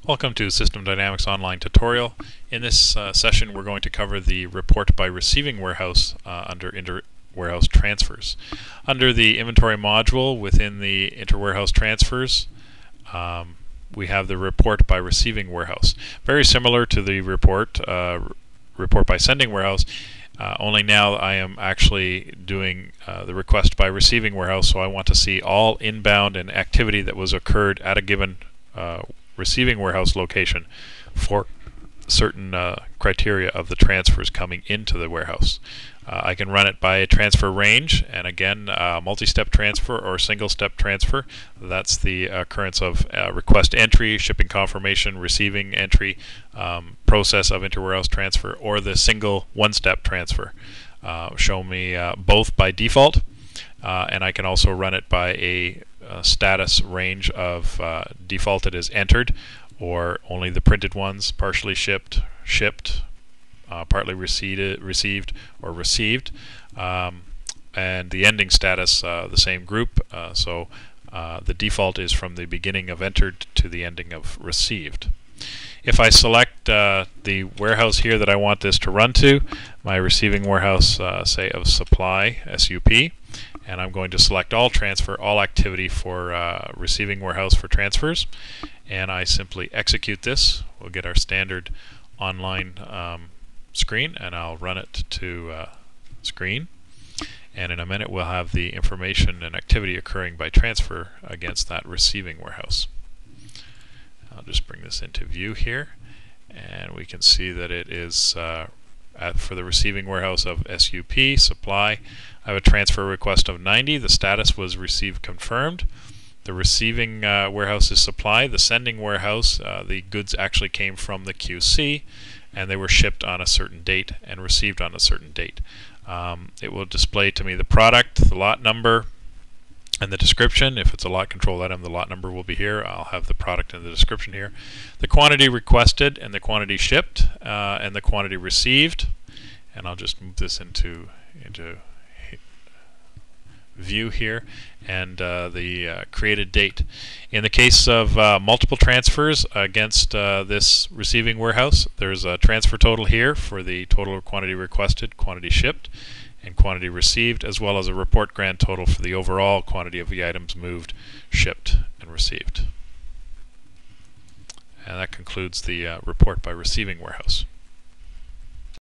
Welcome to System Dynamics Online tutorial. In this session we're going to cover the report by receiving warehouse under interwarehouse transfers. Under the inventory module within the interwarehouse transfers we have the report by receiving warehouse. Very similar to the report by sending warehouse, only now I am actually doing the request by receiving warehouse, so I want to see all inbound and activity that was occurred at a given receiving warehouse location for certain criteria of the transfers coming into the warehouse. I can run it by a transfer range, and again, multi-step transfer or single-step transfer. That's the occurrence of request entry, shipping confirmation, receiving entry, process of interwarehouse transfer, or the single one-step transfer. Show me both by default, and I can also run it by a status range of defaulted as entered, or only the printed ones, partially shipped, partly received, or received, and the ending status the same group. So the default is from the beginning of entered to the ending of received. If I select the warehouse here that I want this to run to, my receiving warehouse, say of supply SUP, and I'm going to select all transfer, all activity for receiving warehouse for transfers, and I simply execute this. We'll get our standard online screen, and I'll run it to screen, and in a minute we'll have the information and activity occurring by transfer against that receiving warehouse. I'll just bring this into view here, and we can see that it is for the receiving warehouse of SUP supply. I have a transfer request of 90. The status was received confirmed. The receiving warehouse is supply. The sending warehouse, the goods actually came from the QC, and they were shipped on a certain date and received on a certain date. It will display to me the product, the lot number, and the description. If it's a lot control item, the lot number will be here. I'll have the product and the description here. The quantity requested and the quantity shipped and the quantity received. And I'll just move this into view here, and the created date. In the case of multiple transfers against this receiving warehouse, there's a transfer total here for the total quantity requested, quantity shipped, and quantity received, as well as a report grand total for the overall quantity of the items moved, shipped, and received. And that concludes the report by receiving warehouse.